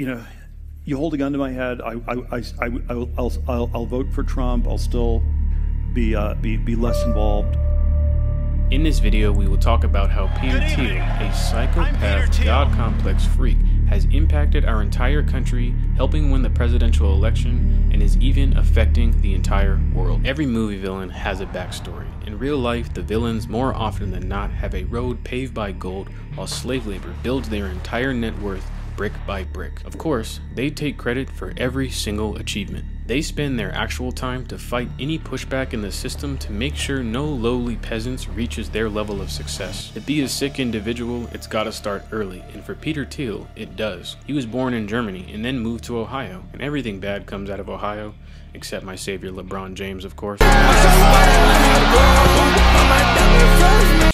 you know, you hold a gun to my head, I'll vote for Trump. I'll still be less involved. In this video, we will talk about how Peter Thiel, a psychopath, God complex freak, has impacted our entire country, helping win the presidential election, and is even affecting the entire world. Every movie villain has a backstory. In real life, the villains more often than not have a road paved by gold, while slave labor builds their entire net worth brick by brick. Of course, they take credit for every single achievement. They spend their actual time to fight any pushback in the system to make sure no lowly peasants reaches their level of success. To be a sick individual, it's gotta start early, and for Peter Thiel, it does. He was born in Germany and then moved to Ohio, and everything bad comes out of Ohio, except my savior LeBron James, of course.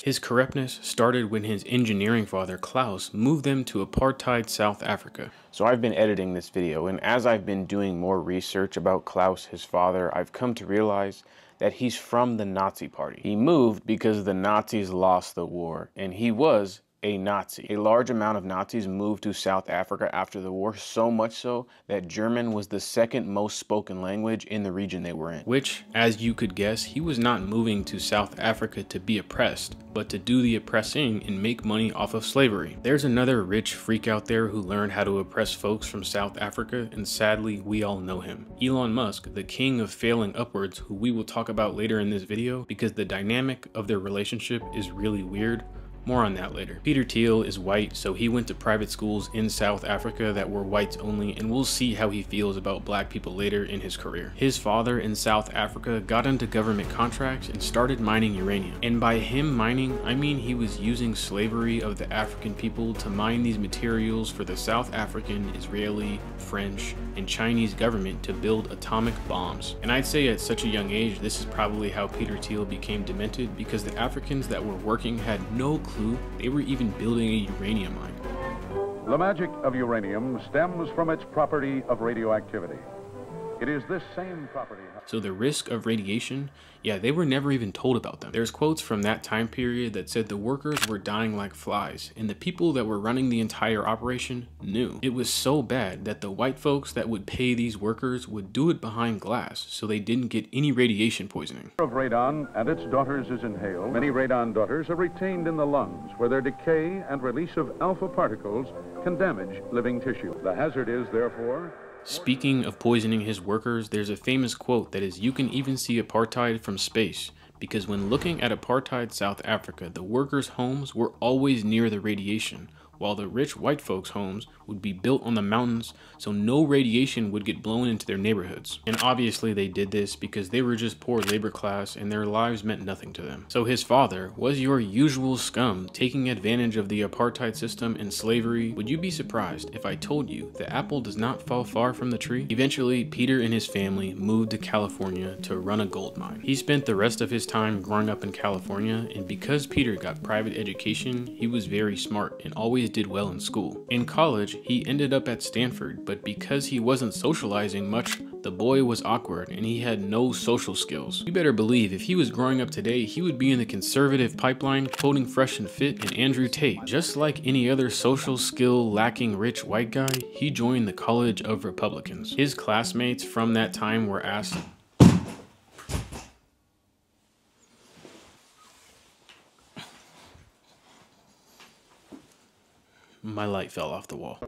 His corruptness started when his engineering father, Klaus, moved them to apartheid South Africa. So I've been editing this video, and as I've been doing more research about Klaus, his father, I've come to realize that he's from the Nazi Party. He moved because the Nazis lost the war, and he was a Nazi. A large amount of Nazis moved to South Africa after the war, so much so that German was the second most spoken language in the region they were in. Which, as you could guess, he was not moving to South Africa to be oppressed, but to do the oppressing and make money off of slavery. There's another rich freak out there who learned how to oppress folks from South Africa, and sadly, we all know him. Elon Musk, the king of failing upwards, who we will talk about later in this video, because the dynamic of their relationship is really weird. More on that later. Peter Thiel is white, so he went to private schools in South Africa that were whites only, and we'll see how he feels about black people later in his career. His father in South Africa got into government contracts and started mining uranium. And by him mining, I mean he was using slavery of the African people to mine these materials for the South African, Israeli, French, and Chinese government to build atomic bombs. And I'd say at such a young age, this is probably how Peter Thiel became demented, because the Africans that were working had no clue they were even building a uranium mine. The magic of uranium stems from its property of radioactivity. It is this same property. So the risk of radiation, yeah, they were never even told about them. There's quotes from that time period that said the workers were dying like flies, and the people that were running the entire operation knew. It was so bad that the white folks that would pay these workers would do it behind glass so they didn't get any radiation poisoning. Of radon and its daughters is inhaled. Many radon daughters are retained in the lungs, where their decay and release of alpha particles can damage living tissue. The hazard is, therefore, speaking of poisoning his workers, there's a famous quote that is, "You can even see apartheid from space," because when looking at apartheid South Africa, the workers' homes were always near the radiation, while the rich white folks' homes would be built on the mountains so no radiation would get blown into their neighborhoods. And obviously they did this because they were just poor labor class and their lives meant nothing to them. So his father was your usual scum taking advantage of the apartheid system and slavery. Would you be surprised if I told you the apple does not fall far from the tree? Eventually, Peter and his family moved to California to run a gold mine. He spent the rest of his time growing up in California, and because Peter got private education, he was very smart and always did well in school. In college, he ended up at Stanford, but because he wasn't socializing much, the boy was awkward and he had no social skills. You better believe if he was growing up today, he would be in the conservative pipeline quoting Fresh and Fit and Andrew Tate. Just like any other social skill lacking rich white guy, he joined the College of Republicans. His classmates from that time were asked, my light fell off the wall.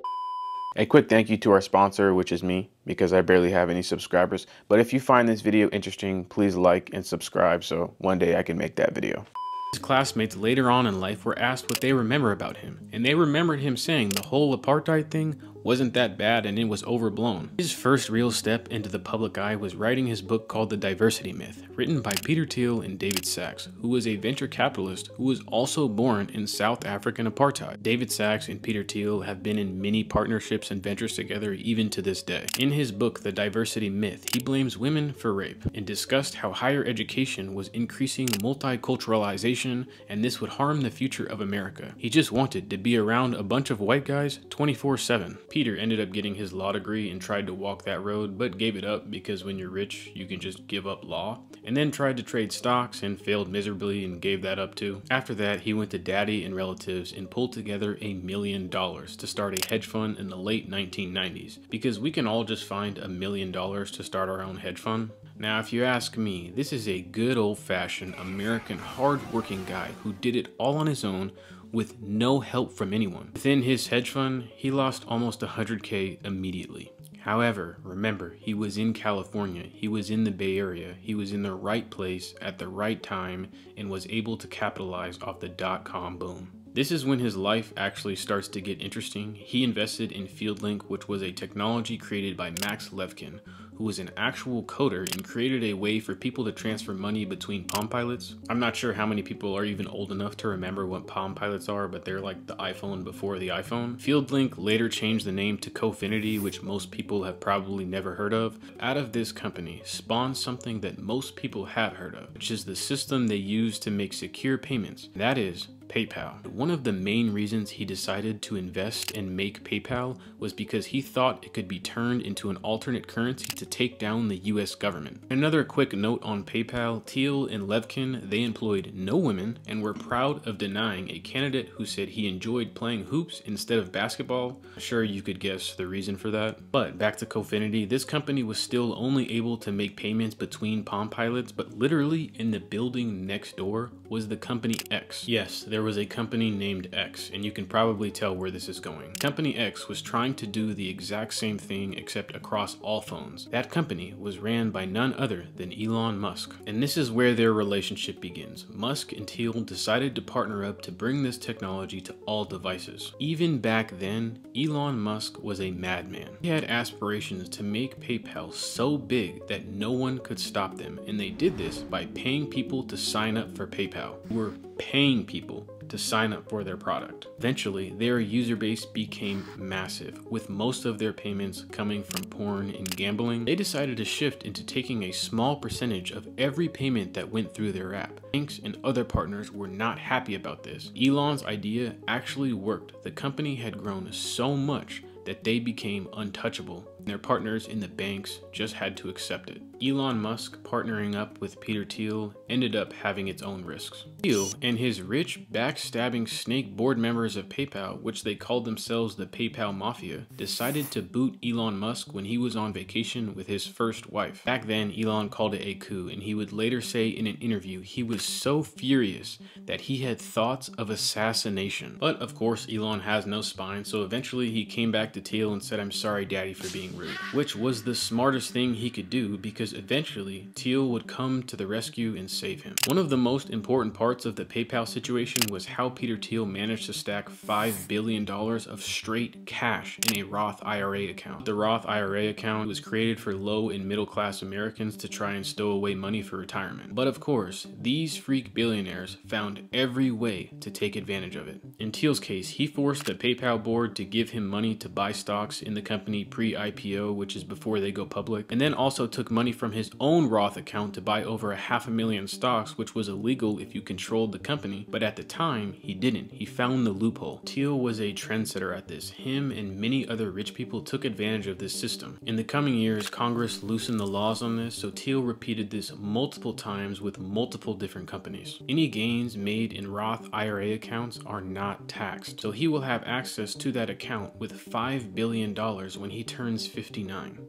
A quick thank you to our sponsor, which is me, because I barely have any subscribers. But if you find this video interesting, please like and subscribe so one day I can make that video. His classmates later on in life were asked what they remember about him, and they remembered him saying the whole apartheid thing wasn't that bad and it was overblown. His first real step into the public eye was writing his book called The Diversity Myth, written by Peter Thiel and David Sachs, who was a venture capitalist who was also born in South African apartheid. David Sachs and Peter Thiel have been in many partnerships and ventures together even to this day. In his book, The Diversity Myth, he blames women for rape and discussed how higher education was increasing multiculturalization and this would harm the future of America. He just wanted to be around a bunch of white guys 24/7. Peter ended up getting his law degree and tried to walk that road, but gave it up because when you're rich, you can just give up law. And then tried to trade stocks and failed miserably and gave that up too. After that, he went to daddy and relatives and pulled together $1 million to start a hedge fund in the late 1990s, because we can all just find $1 million to start our own hedge fund. Now, if you ask me, this is a good old-fashioned American hard-working guy who did it all on his own with no help from anyone. Within his hedge fund, he lost almost 100K immediately. However, remember, he was in California, he was in the Bay Area, he was in the right place at the right time and was able to capitalize off the dot-com boom. This is when his life actually starts to get interesting. He invested in FieldLink, which was a technology created by Max Levchin, who was an actual coder and created a way for people to transfer money between Palm Pilots. I'm not sure how many people are even old enough to remember what Palm Pilots are, but they're like the iPhone before the iPhone. FieldLink later changed the name to Cofinity, which most people have probably never heard of. Out of this company spawned something that most people have heard of, which is the system they use to make secure payments. That is PayPal. One of the main reasons he decided to invest and make PayPal was because he thought it could be turned into an alternate currency to take down the US government. Another quick note on PayPal, Thiel and Levchin, they employed no women and were proud of denying a candidate who said he enjoyed playing hoops instead of basketball. Sure, you could guess the reason for that. But back to Cofinity, this company was still only able to make payments between Palm Pilots, but literally in the building next door was the company X. Yes, there was a company named X, and you can probably tell where this is going. Company X was trying to do the exact same thing except across all phones. That company was ran by none other than Elon Musk. And this is where their relationship begins. Musk and Thiel decided to partner up to bring this technology to all devices. Even back then, Elon Musk was a madman. He had aspirations to make PayPal so big that no one could stop them, and they did this by paying people to sign up for PayPal. We're paying people to sign up for their product. Eventually, their user base became massive, with most of their payments coming from porn and gambling. They decided to shift into taking a small percentage of every payment that went through their app. Banks and other partners were not happy about this. Elon's idea actually worked. The company had grown so much that they became untouchable. Their partners in the banks just had to accept it. Elon Musk partnering up with Peter Thiel ended up having its own risks. Thiel and his rich, backstabbing snake board members of PayPal, which they called themselves the PayPal Mafia, decided to boot Elon Musk when he was on vacation with his first wife. Back then, Elon called it a coup, and he would later say in an interview he was so furious that he had thoughts of assassination. But of course, Elon has no spine, so eventually he came back to Thiel and said, "I'm sorry, Daddy, for being rude," which was the smartest thing he could do because eventually Thiel would come to the rescue and save him. One of the most important parts of the PayPal situation was how Peter Thiel managed to stack $5 billion of straight cash in a Roth IRA account. The Roth IRA account was created for low and middle class Americans to try and stow away money for retirement. But of course, these freak billionaires found every way to take advantage of it. In Thiel's case, he forced the PayPal board to give him money to buy stocks in the company pre-IPO, which is before they go public, and then also took money from his own Roth account to buy over 500,000 stocks, which was illegal if you controlled the company, but at the time, he didn't. He found the loophole. Thiel was a trendsetter at this. Him and many other rich people took advantage of this system. In the coming years, Congress loosened the laws on this, so Thiel repeated this multiple times with multiple different companies. Any gains made in Roth IRA accounts are not taxed, so he will have access to that account with $5 billion when he turns 59.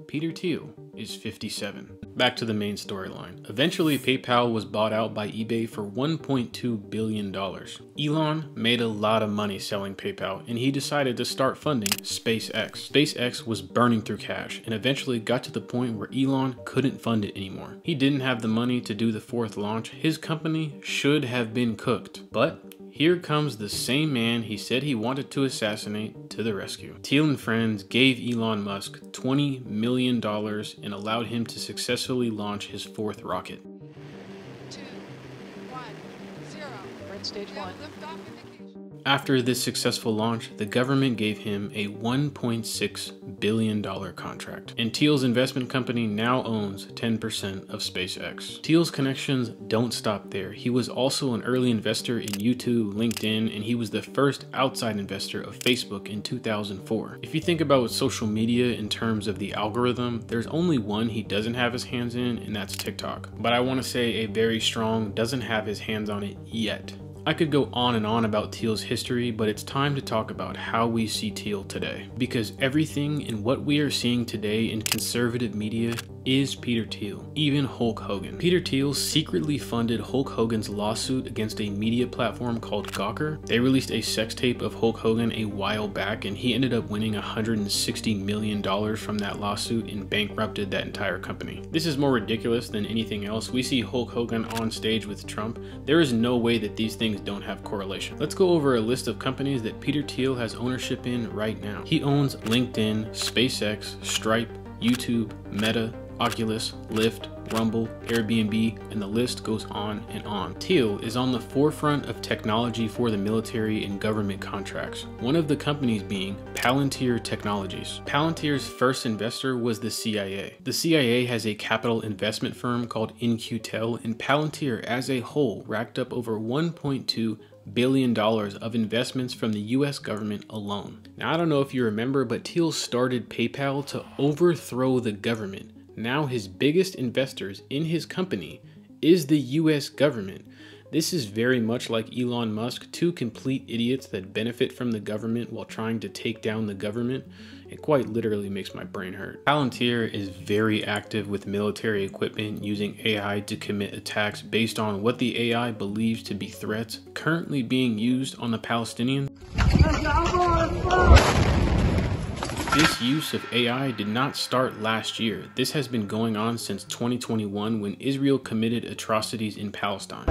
Peter Thiel is 57. Back to the main storyline. Eventually, PayPal was bought out by eBay for $1.2 billion. Elon made a lot of money selling PayPal, and he decided to start funding SpaceX. SpaceX was burning through cash, and eventually got to the point where Elon couldn't fund it anymore. He didn't have the money to do the fourth launch. His company should have been cooked, but here comes the same man he said he wanted to assassinate to the rescue. Thiel and friends gave Elon Musk $20 million and allowed him to successfully launch his fourth rocket. 2, 1, 0. We're at stage 1. Liftoff indication. After this successful launch, the government gave him a $1.6 billion contract. And Thiel's investment company now owns 10% of SpaceX. Thiel's connections don't stop there. He was also an early investor in YouTube, LinkedIn, and he was the first outside investor of Facebook in 2004. If you think about social media in terms of the algorithm, there's only one he doesn't have his hands in, and that's TikTok. But I want to say a very strong doesn't have his hands on it yet. I could go on and on about Thiel's history, but it's time to talk about how we see Thiel today. Because everything in what we are seeing today in conservative media is Peter Thiel, even Hulk Hogan. Peter Thiel secretly funded Hulk Hogan's lawsuit against a media platform called Gawker. They released a sex tape of Hulk Hogan a while back, and he ended up winning $160 million from that lawsuit and bankrupted that entire company. This is more ridiculous than anything else. We see Hulk Hogan on stage with Trump. There is no way that these things don't have correlation. Let's go over a list of companies that Peter Thiel has ownership in right now. He owns LinkedIn, SpaceX, Stripe, YouTube, Meta, Oculus, Lyft, Rumble, Airbnb, and the list goes on and on. Thiel is on the forefront of technology for the military and government contracts, one of the companies being Palantir Technologies. Palantir's first investor was the CIA. The CIA has a capital investment firm called In-Q-Tel, and Palantir as a whole racked up over $1.2 billion of investments from the US government alone. Now, I don't know if you remember, but Thiel started PayPal to overthrow the government. Now his biggest investors in his company is the US government. This is very much like Elon Musk, two complete idiots that benefit from the government while trying to take down the government. It quite literally makes my brain hurt. Palantir is very active with military equipment using AI to commit attacks based on what the AI believes to be threats currently being used on the Palestinians. This use of AI did not start last year. This has been going on since 2021 when Israel committed atrocities in Palestine.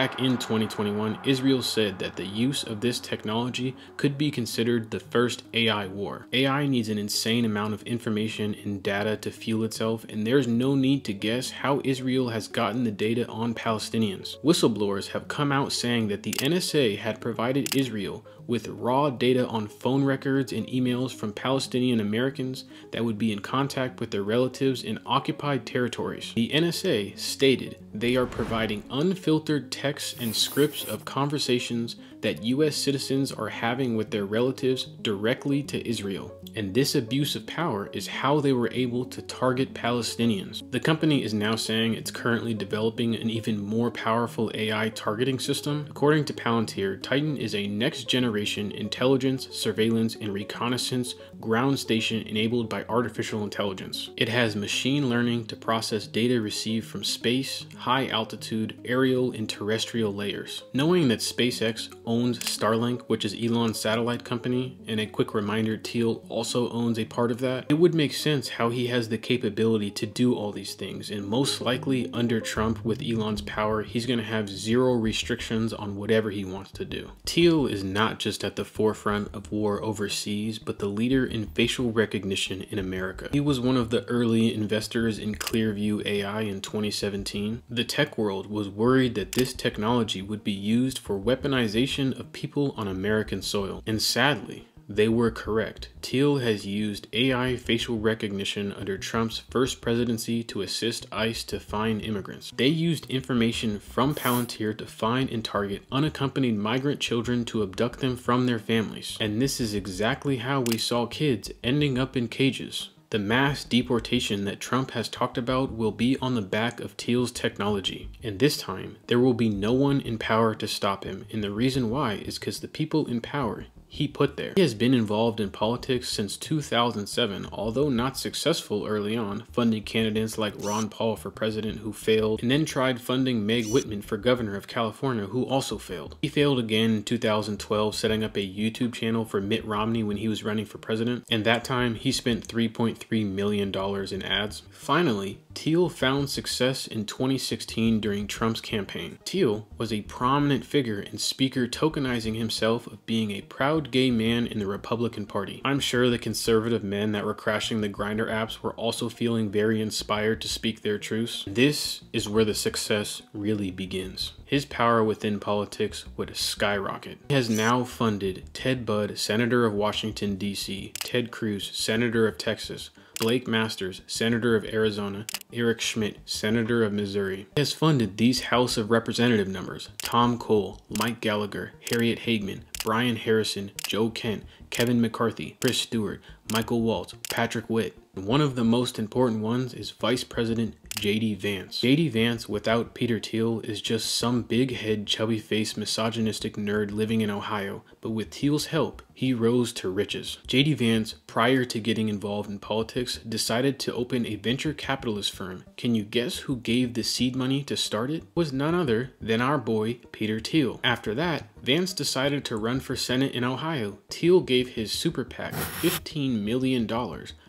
Back in 2021, Israel said that the use of this technology could be considered the first AI war. AI needs an insane amount of information and data to fuel itself, and there's no need to guess how Israel has gotten the data on Palestinians. Whistleblowers have come out saying that the NSA had provided Israel with raw data on phone records and emails from Palestinian Americans that would be in contact with their relatives in occupied territories. The NSA stated they are providing unfiltered texts and scripts of conversations that US citizens are having with their relatives directly to Israel. And this abuse of power is how they were able to target Palestinians. The company is now saying it's currently developing an even more powerful AI targeting system. According to Palantir, Titan is a next generation intelligence, surveillance, and reconnaissance ground station enabled by artificial intelligence. It has machine learning to process data received from space, high altitude, aerial, and terrestrial layers. Knowing that SpaceX owns Starlink, which is Elon's satellite company, and a quick reminder, Thiel also owns a part of that, it would make sense how he has the capability to do all these things, and most likely under Trump with Elon's power, he's going to have zero restrictions on whatever he wants to do. Thiel is not just at the forefront of war overseas, but the leader in facial recognition in America. He was one of the early investors in Clearview AI in 2017. The tech world was worried that this technology would be used for weaponization of people on American soil, and sadly, they were correct. Thiel has used AI facial recognition under Trump's first presidency to assist ICE to find immigrants. They used information from Palantir to find and target unaccompanied migrant children to abduct them from their families. And this is exactly how we saw kids ending up in cages. The mass deportation that Trump has talked about will be on the back of Thiel's technology. And this time, there will be no one in power to stop him. And the reason why is because the people in power he put there. He has been involved in politics since 2007, although not successful early on, funding candidates like Ron Paul for president who failed, and then tried funding Meg Whitman for governor of California who also failed. He failed again in 2012, setting up a YouTube channel for Mitt Romney when he was running for president, and that time he spent $3.3 million in ads. Finally, Thiel found success in 2016 during Trump's campaign. Thiel was a prominent figure and speaker tokenizing himself of being a proud proud gay man in the Republican Party. I'm sure the conservative men that were crashing the Grindr apps were also feeling very inspired to speak their truths. This is where the success really begins. His power within politics would skyrocket. He has now funded Ted Budd, Senator of Washington, D.C., Ted Cruz, Senator of Texas, Blake Masters, Senator of Arizona, Eric Schmidt, Senator of Missouri. He has funded these House of Representative numbers: Tom Cole, Mike Gallagher, Harriet Hagman, Brian Harrison, Joe Kent, Kevin McCarthy, Chris Stewart, Michael Waltz, Patrick Witt. One of the most important ones is Vice President J.D. Vance. J.D. Vance without Peter Thiel is just some big-head, chubby-faced, misogynistic nerd living in Ohio, but with Thiel's help, he rose to riches. J.D. Vance, prior to getting involved in politics, decided to open a venture capitalist firm. Can you guess who gave the seed money to start it? It was none other than our boy, Peter Thiel. After that, Vance decided to run for Senate in Ohio. Thiel gave his super PAC $15 million,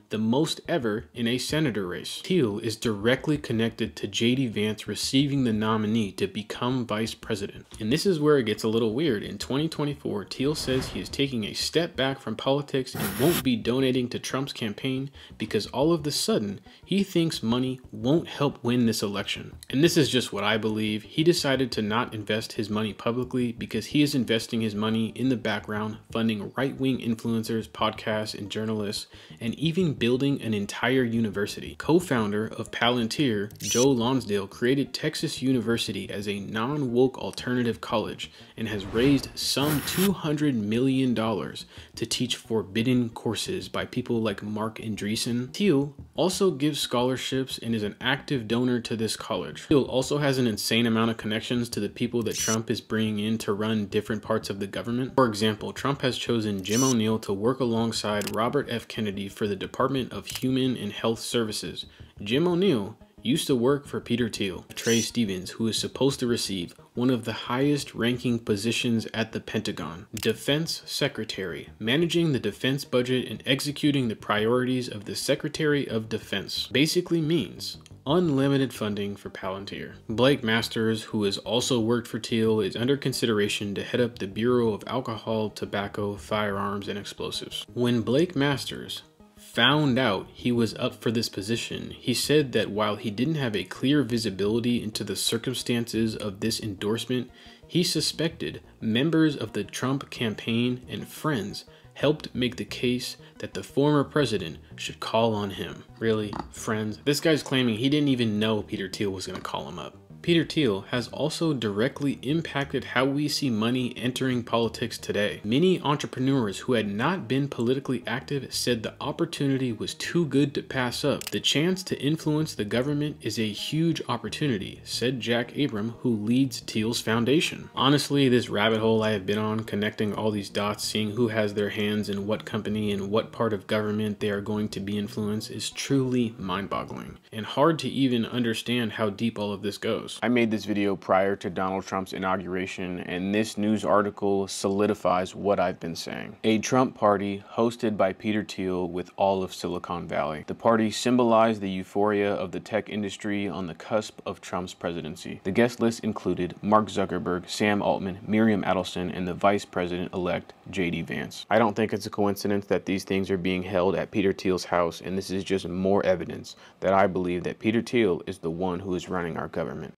the most ever in a senator race. Thiel is directly connected to J.D. Vance receiving the nominee to become vice president. And this is where it gets a little weird. In 2024, Thiel says he is taking a step back from politics and won't be donating to Trump's campaign because all of a sudden, he thinks money won't help win this election. And this is just what I believe. He decided to not invest his money publicly because he is investing his money in the background, funding right-wing influencers, podcasts, and journalists, and even building an entire university. Co-founder of Palantir, Joe Lonsdale, created Texas University as a non-woke alternative college and has raised some $200 million to teach forbidden courses by people like Mark Andreessen. Thiel also gives scholarships and is an active donor to this college. Thiel also has an insane amount of connections to the people that Trump is bringing in to run different parts of the government. For example, Trump has chosen Jim O'Neill to work alongside Robert F. Kennedy for the Department of Human and Health Services. Jim O'Neill used to work for Peter Thiel. Trey Stevens, who is supposed to receive one of the highest ranking positions at the Pentagon. Defense Secretary, managing the defense budget and executing the priorities of the Secretary of Defense. Basically means unlimited funding for Palantir. Blake Masters, who has also worked for Thiel, is under consideration to head up the Bureau of Alcohol, Tobacco, Firearms, and Explosives. When Blake Masters found out he was up for this position, he said that while he didn't have a clear visibility into the circumstances of this endorsement, he suspected members of the Trump campaign and friends helped make the case that the former president should call on him. Really? Friends? This guy's claiming he didn't even know Peter Thiel was going to call him up. Peter Thiel has also directly impacted how we see money entering politics today. Many entrepreneurs who had not been politically active said the opportunity was too good to pass up. The chance to influence the government is a huge opportunity, said Jack Abram, who leads Thiel's foundation. Honestly, this rabbit hole I have been on, connecting all these dots, seeing who has their hands in what company and what part of government they are going to be influenced, is truly mind-boggling and hard to even understand how deep all of this goes. I made this video prior to Donald Trump's inauguration, and this news article solidifies what I've been saying. A Trump party hosted by Peter Thiel with all of Silicon Valley. The party symbolized the euphoria of the tech industry on the cusp of Trump's presidency. The guest list included Mark Zuckerberg, Sam Altman, Miriam Adelson, and the Vice President-elect J.D. Vance. I don't think it's a coincidence that these things are being held at Peter Thiel's house, and this is just more evidence that I believe that Peter Thiel is the one who is running our government.